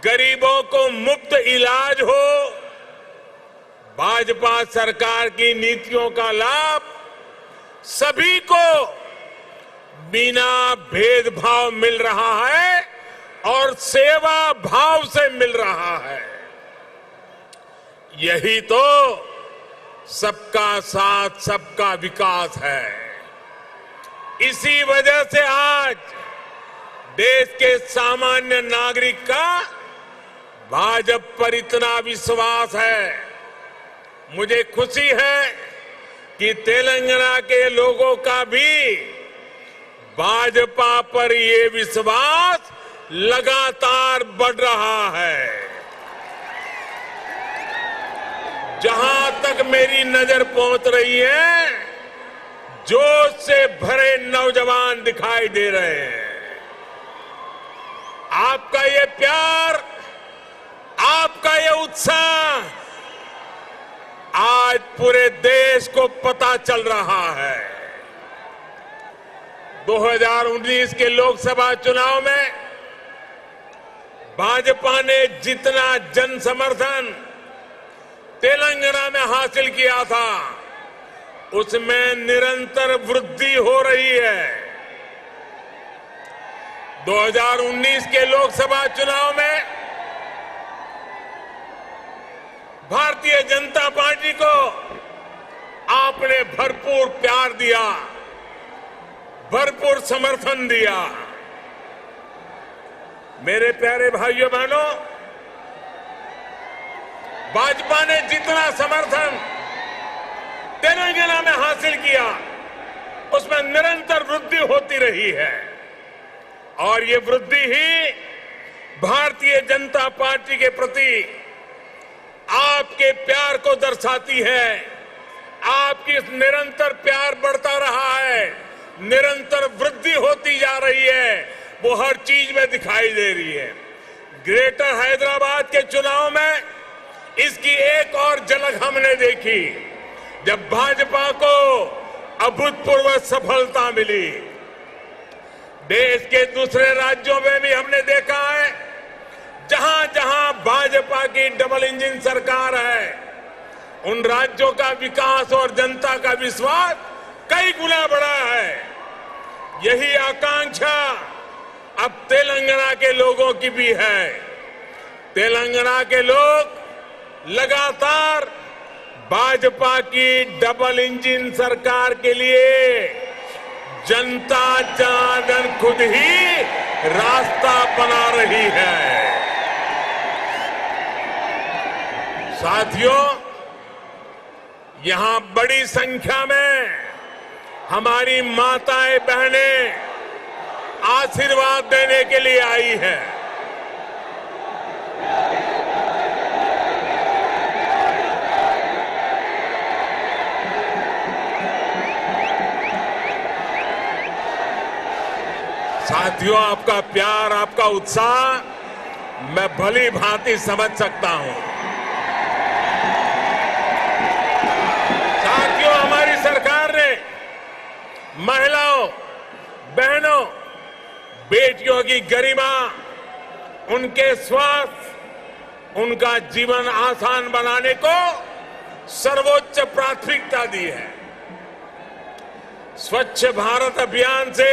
गरीबों को मुफ्त इलाज हो, भाजपा सरकार की नीतियों का लाभ सभी को बिना भेदभाव मिल रहा है और सेवा भाव से मिल रहा है। यही तो सबका साथ सबका विकास है। इसी वजह से आज देश के सामान्य नागरिक का भाजपा पर इतना विश्वास है। मुझे खुशी है कि तेलंगाना के लोगों का भी भाजपा पर ये विश्वास लगातार बढ़ रहा है। जहां तक मेरी नजर पहुंच रही है, जोश से भरे नौजवान दिखाई दे रहे हैं। आपका ये प्यार, आपका ये उत्साह आज पूरे देश को पता चल रहा है। 2019 के लोकसभा चुनाव में भाजपा ने जितना जन समर्थन तेलंगाना में हासिल किया था, उसमें निरंतर वृद्धि हो रही है। 2019 के लोकसभा चुनाव में भारतीय जनता पार्टी को आपने भरपूर प्यार दिया, भरपूर समर्थन दिया। मेरे प्यारे भाइयों बहनों, भाजपा ने जितना समर्थन तेलंगाना में हासिल किया, उसमें निरंतर वृद्धि होती रही है और ये वृद्धि ही भारतीय जनता पार्टी के प्रति आपके प्यार को दर्शाती है। आपकी निरंतर प्यार बढ़ता रहा है, निरंतर वृद्धि होती जा रही है, वो हर चीज में दिखाई दे रही है। ग्रेटर हैदराबाद के चुनाव में इसकी एक और झलक हमने देखी, जब भाजपा को अभूतपूर्व सफलता मिली। देश के दूसरे राज्यों में भी हमने देखा है, जहां जहां भाजपा की डबल इंजन सरकार है, उन राज्यों का विकास और जनता का विश्वास कई गुना बढ़ा है। यही आकांक्षा अब तेलंगाना के लोगों की भी है। तेलंगाना के लोग लगातार भाजपा की डबल इंजन सरकार के लिए जनता जनार्दन खुद ही रास्ता बना रही है। साथियों, यहां बड़ी संख्या में हमारी माताएं बहनें आशीर्वाद देने के लिए आई हैं। साथियों, आपका प्यार, आपका उत्साह मैं भली भांति समझ सकता हूं। साथियों, हमारी सरकार ने महिलाओं, बहनों, बेटियों की गरिमा, उनके स्वास्थ्य, उनका जीवन आसान बनाने को सर्वोच्च प्राथमिकता दी है। स्वच्छ भारत अभियान से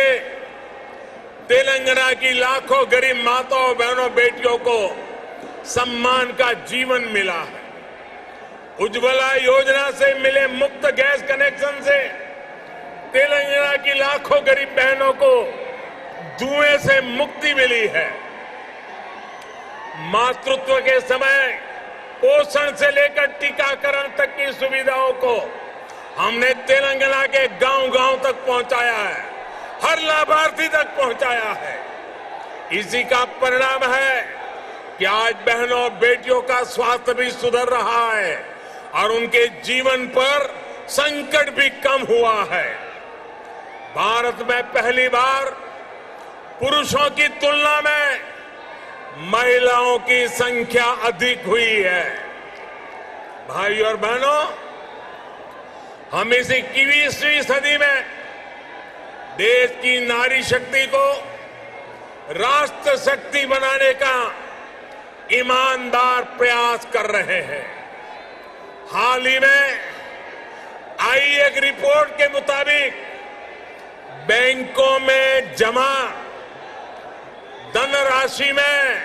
तेलंगाना की लाखों गरीब माताओं, बहनों, बेटियों को सम्मान का जीवन मिला है। उज्ज्वला योजना से मिले मुफ्त गैस कनेक्शन से तेलंगाना की लाखों गरीब बहनों को धुएं से मुक्ति मिली है। मातृत्व के समय पोषण से लेकर टीकाकरण तक की सुविधाओं को हमने तेलंगाना के गांव-गांव तक पहुंचाया है, हर लाभार्थी तक पहुंचाया है। इसी का परिणाम है कि आज बहनों, बेटियों का स्वास्थ्य भी सुधर रहा है और उनके जीवन पर संकट भी कम हुआ है। भारत में पहली बार पुरुषों की तुलना में महिलाओं की संख्या अधिक हुई है। भाई और बहनों, हम इस 21वीं सदी में देश की नारी शक्ति को राष्ट्र शक्ति बनाने का ईमानदार प्रयास कर रहे हैं। हाल ही में आई एक रिपोर्ट के मुताबिक बैंकों में जमा धनराशि में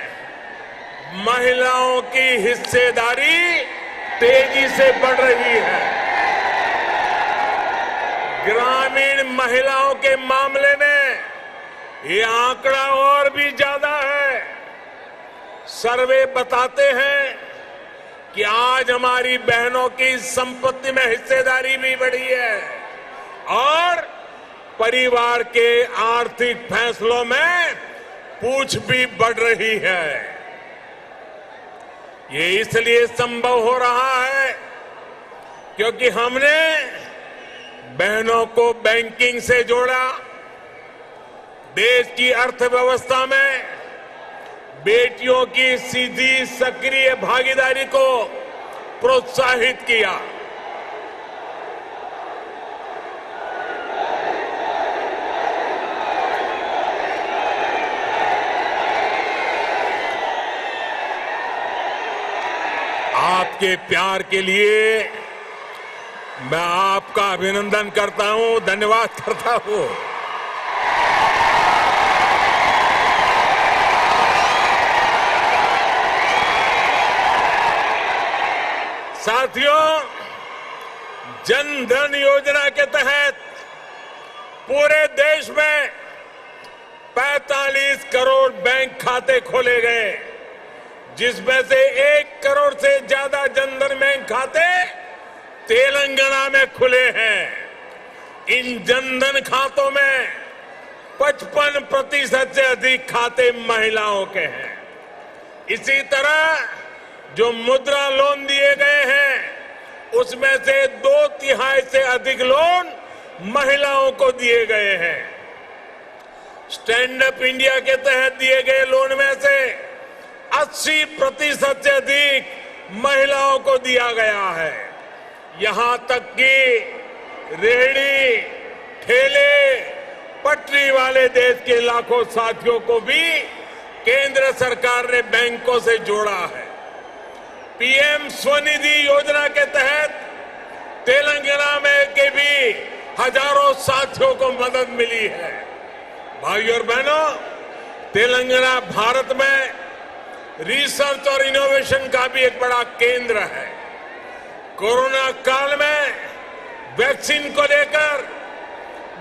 महिलाओं की हिस्सेदारी तेजी से बढ़ रही है। ग्रामीण महिलाओं के मामले में ये आंकड़ा और भी ज्यादा है। सर्वे बताते हैं कि आज हमारी बहनों की संपत्ति में हिस्सेदारी भी बढ़ी है और परिवार के आर्थिक फैसलों में पूछ भी बढ़ रही है। ये इसलिए संभव हो रहा है क्योंकि हमने बहनों को बैंकिंग से जोड़ा, देश की अर्थव्यवस्था में बेटियों की सीधी सक्रिय भागीदारी को प्रोत्साहित किया। आपके प्यार के लिए मैं आपका अभिनंदन करता हूं, धन्यवाद करता हूं। साथियों, जन धन योजना के तहत पूरे देश में 45 करोड़ बैंक खाते खोले गए, जिसमें से 1 करोड़ से ज्यादा जनधन बैंक खाते तेलंगाना में खुले हैं। इन जनधन खातों में 55% से अधिक खाते महिलाओं के हैं। इसी तरह जो मुद्रा लोन दिए गए हैं उसमें से 2/3 से अधिक लोन महिलाओं को दिए गए हैं। स्टैंड अप इंडिया के तहत दिए गए लोन में से 80% से अधिक महिलाओं को दिया गया है। यहां तक कि रेहड़ी, ठेले, पटरी वाले देश के लाखों साथियों को भी केंद्र सरकार ने बैंकों से जोड़ा है। पीएम स्वनिधि योजना के तहत तेलंगाना में के भी हजारों साथियों को मदद मिली है। भाइयों और बहनों, तेलंगाना भारत में रिसर्च और इनोवेशन का भी एक बड़ा केंद्र है। कोरोना काल में वैक्सीन को लेकर,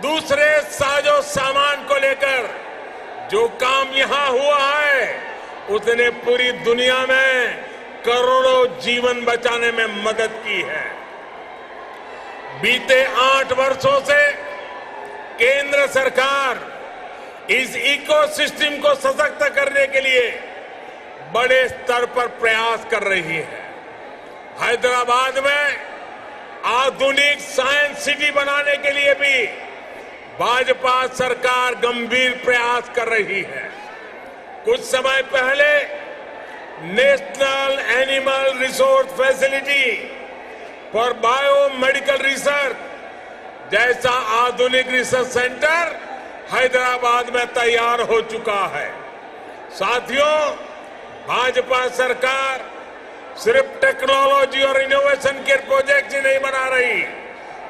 दूसरे साजो सामान को लेकर जो काम यहां हुआ है उसने पूरी दुनिया में करोड़ों जीवन बचाने में मदद की है। बीते 8 वर्षों से केंद्र सरकार इस इकोसिस्टम को सशक्त करने के लिए बड़े स्तर पर प्रयास कर रही है। हैदराबाद में आधुनिक साइंस सिटी बनाने के लिए भी भाजपा सरकार गंभीर प्रयास कर रही है। कुछ समय पहले national animal resource facility for biomedical research जैसा आधुनिक रिसर्च सेंटर हैदराबाद में तैयार हो चुका है। साथियों, भाजपा सरकार सिर्फ टेक्नोलॉजी और इनोवेशन के प्रोजेक्ट ही नहीं बना रही,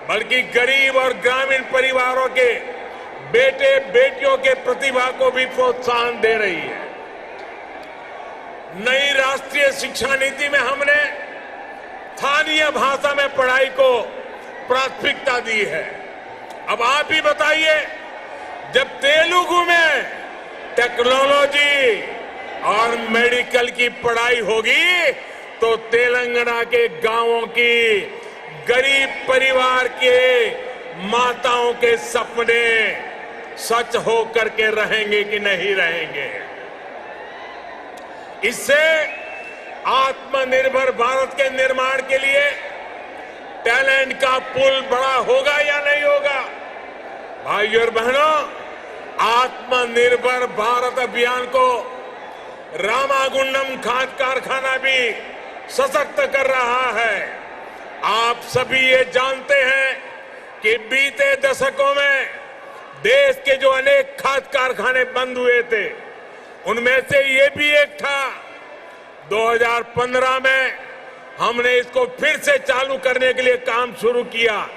बल्कि गरीब और ग्रामीण परिवारों के बेटे बेटियों के प्रतिभा को भी प्रोत्साहन दे रही है। नई राष्ट्रीय शिक्षा नीति में हमने स्थानीय भाषा में पढ़ाई को प्राथमिकता दी है। अब आप ही बताइए, जब तेलुगु में टेक्नोलॉजी और मेडिकल की पढ़ाई होगी तो तेलंगाना के गांवों की गरीब परिवार के माताओं के सपने सच हो करके रहेंगे कि नहीं रहेंगे। इससे आत्मनिर्भर भारत के निर्माण के लिए टैलेंट का पुल बड़ा होगा या नहीं होगा। भाइयों और बहनों, आत्मनिर्भर भारत अभियान को रामागुंडम खाद कारखाना भी सशक्त कर रहा है। आप सभी ये जानते हैं कि बीते दशकों में देश के जो अनेक खाद कारखाने बंद हुए थे, उनमें से ये भी एक था। 2015 में हमने इसको फिर से चालू करने के लिए काम शुरू किया।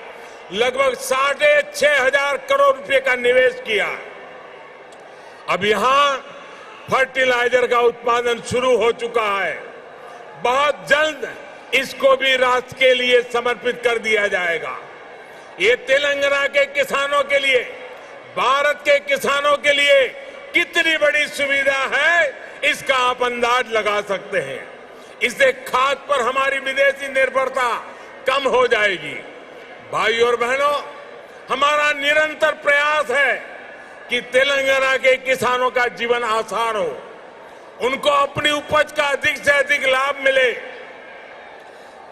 लगभग 6,500 करोड़ रुपए का निवेश किया। अब यहां फर्टिलाइजर का उत्पादन शुरू हो चुका है। बहुत जल्द इसको भी राष्ट्र के लिए समर्पित कर दिया जाएगा। ये तेलंगाना के किसानों के लिए, भारत के किसानों के लिए कितनी बड़ी सुविधा है, इसका आप अंदाज लगा सकते हैं। इससे खाद पर हमारी विदेशी निर्भरता कम हो जाएगी। भाइयों और बहनों, हमारा निरंतर प्रयास है कि तेलंगाना के किसानों का जीवन आसान हो, उनको अपनी उपज का अधिक से अधिक लाभ मिले।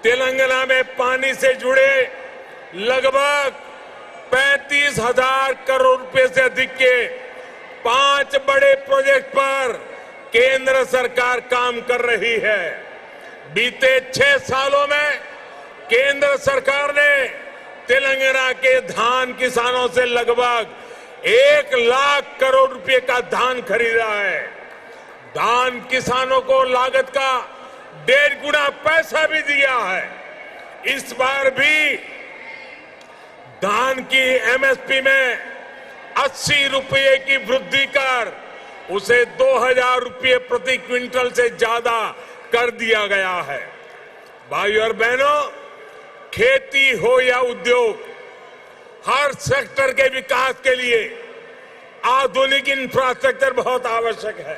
तेलंगाना में पानी से जुड़े लगभग 35,000 करोड़ रुपए से अधिक के 5 बड़े प्रोजेक्ट पर केंद्र सरकार काम कर रही है। बीते 6 सालों में केंद्र सरकार ने तेलंगाना के धान किसानों से लगभग 1 लाख करोड़ रुपए का धान खरीदा है। धान किसानों को लागत का 1.5 गुना पैसा भी दिया है। इस बार भी धान की एमएसपी में 80 रुपये की वृद्धि कर उसे 2,000 रुपये प्रति क्विंटल से ज्यादा कर दिया गया है। भाइयों और बहनों, खेती हो या उद्योग, हर सेक्टर के विकास के लिए आधुनिक इंफ्रास्ट्रक्चर बहुत आवश्यक है।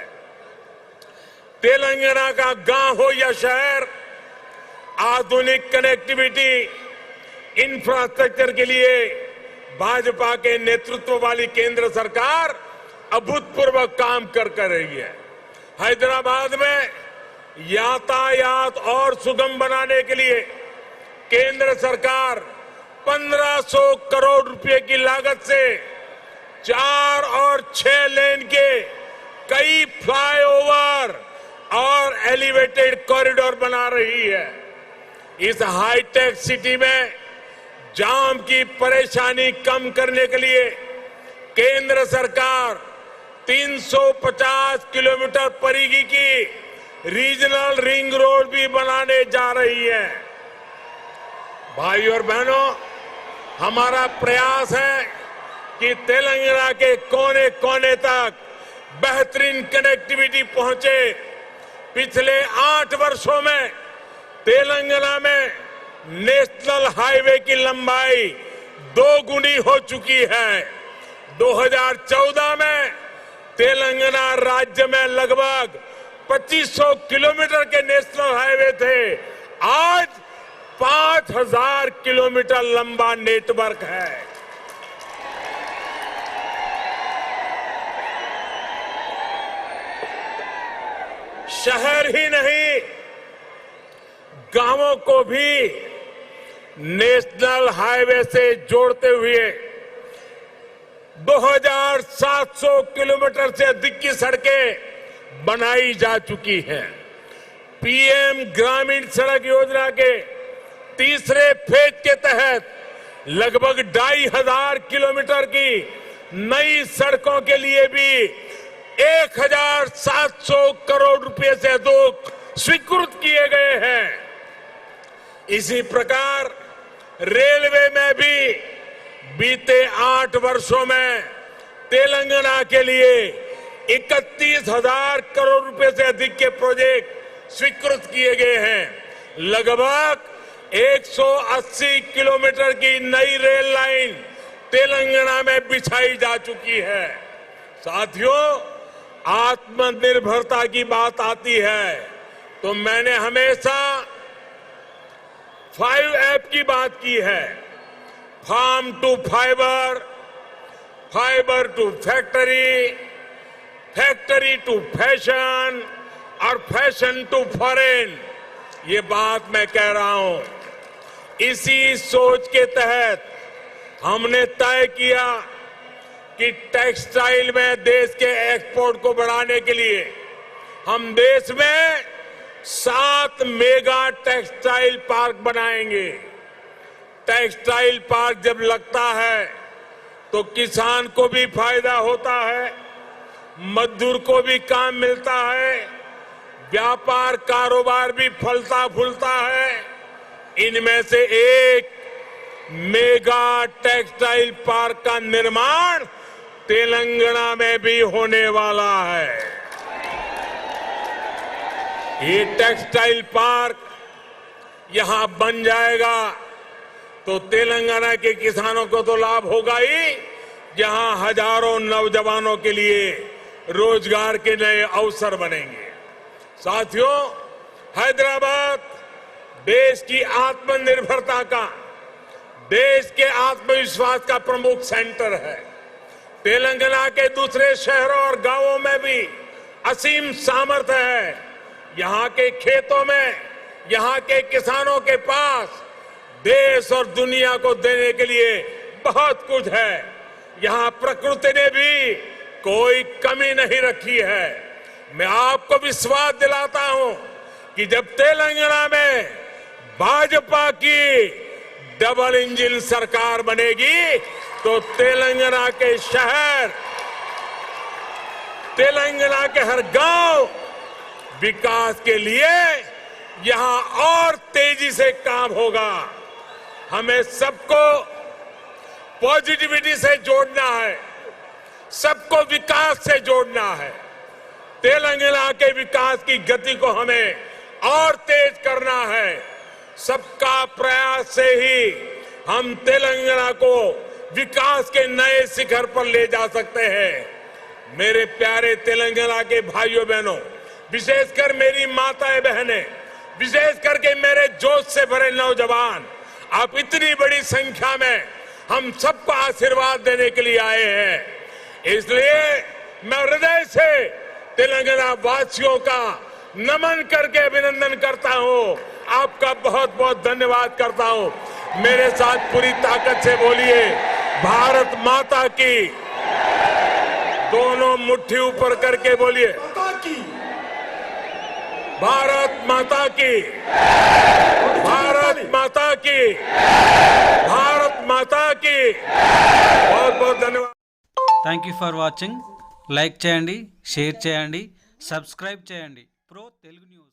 तेलंगाना का गांव हो या शहर, आधुनिक कनेक्टिविटी इंफ्रास्ट्रक्चर के लिए भाजपा के नेतृत्व वाली केंद्र सरकार अभूतपूर्व काम कर रही है। हैदराबाद में यातायात और सुगम बनाने के लिए केंद्र सरकार 1,500 करोड़ रुपए की लागत से 4 और 6 लेन के कई फ्लाईओवर और एलिवेटेड कॉरिडोर बना रही है। इस हाईटेक सिटी में जाम की परेशानी कम करने के लिए केंद्र सरकार 350 किलोमीटर परिधि की रीजनल रिंग रोड भी बनाने जा रही है। भाइयों और बहनों, हमारा प्रयास है कि तेलंगाना के कोने कोने तक बेहतरीन कनेक्टिविटी पहुंचे। पिछले 8 वर्षों में तेलंगाना में नेशनल हाईवे की लंबाई 2 गुनी हो चुकी है। 2014 में तेलंगाना राज्य में लगभग 2500 किलोमीटर के नेशनल हाईवे थे। आज 5,000 किलोमीटर लंबा नेटवर्क है। शहर ही नहीं, गांवों को भी नेशनल हाईवे से जोड़ते हुए 2,700 किलोमीटर से अधिक की सड़कें बनाई जा चुकी हैं। पीएम ग्रामीण सड़क योजना के तीसरे फेज के तहत लगभग 2,500 किलोमीटर की नई सड़कों के लिए भी 1,700 करोड़ रुपए से अधिक स्वीकृत किए गए हैं। इसी प्रकार रेलवे में भी बीते 8 वर्षों में तेलंगाना के लिए 31,000 करोड़ रुपए से अधिक के प्रोजेक्ट स्वीकृत किए गए हैं। लगभग 180 किलोमीटर की नई रेल लाइन तेलंगाना में बिछाई जा चुकी है। साथियों, आत्मनिर्भरता की बात आती है तो मैंने हमेशा 5F की बात की है। Farm to fibre, fibre to factory, factory to fashion और फैशन टू फॉरेन। ये बात मैं कह रहा हूं। इसी सोच के तहत हमने तय किया कि टेक्सटाइल में देश के एक्सपोर्ट को बढ़ाने के लिए हम देश में 7 मेगा टेक्सटाइल पार्क बनाएंगे। टेक्सटाइल पार्क जब लगता है तो किसान को भी फायदा होता है, मजदूर को भी काम मिलता है, व्यापार कारोबार भी फलता फूलता है। इनमें से एक मेगा टेक्सटाइल पार्क का निर्माण तेलंगाना में भी होने वाला है। ये टेक्सटाइल पार्क यहां बन जाएगा तो तेलंगाना के किसानों को तो लाभ होगा ही, जहां हजारों नौजवानों के लिए रोजगार के नए अवसर बनेंगे। साथियों, हैदराबाद देश की आत्मनिर्भरता का, देश के आत्मविश्वास का प्रमुख सेंटर है। तेलंगाना के दूसरे शहरों और गांवों में भी असीम सामर्थ्य है। यहां के खेतों में, यहां के किसानों के पास देश और दुनिया को देने के लिए बहुत कुछ है। यहां प्रकृति ने भी कोई कमी नहीं रखी है। मैं आपको विश्वास दिलाता हूं कि जब तेलंगाना में भाजपा की डबल इंजन सरकार बनेगी तो तेलंगाना के शहर, तेलंगाना के हर गांव विकास के लिए यहां और तेजी से काम होगा। हमें सबको पॉजिटिविटी से जोड़ना है, सबको विकास से जोड़ना है। तेलंगाना के विकास की गति को हमें और तेज करना है। सबका प्रयास से ही हम तेलंगाना को विकास के नए शिखर पर ले जा सकते हैं। मेरे प्यारे तेलंगाना के भाइयों बहनों, विशेषकर मेरी माताएं बहनें, विशेष करके मेरे जोश से भरे नौजवान, आप इतनी बड़ी संख्या में हम सबको आशीर्वाद देने के लिए आए हैं। इसलिए मैं हृदय से तेलंगाना वासियों का नमन करके अभिनंदन करता हूं। आपका बहुत बहुत धन्यवाद करता हूं। मेरे साथ पूरी ताकत से बोलिए, भारत माता की। दोनों मुट्ठी ऊपर करके बोलिए, भारत माता की, भारत माता की, भारत माता की। बहुत बहुत धन्यवाद। Thank you for watching. Like చేయండి, షేర్ చేయండి, సబ్స్క్రైబ్ చేయండి. Pro Telugu news.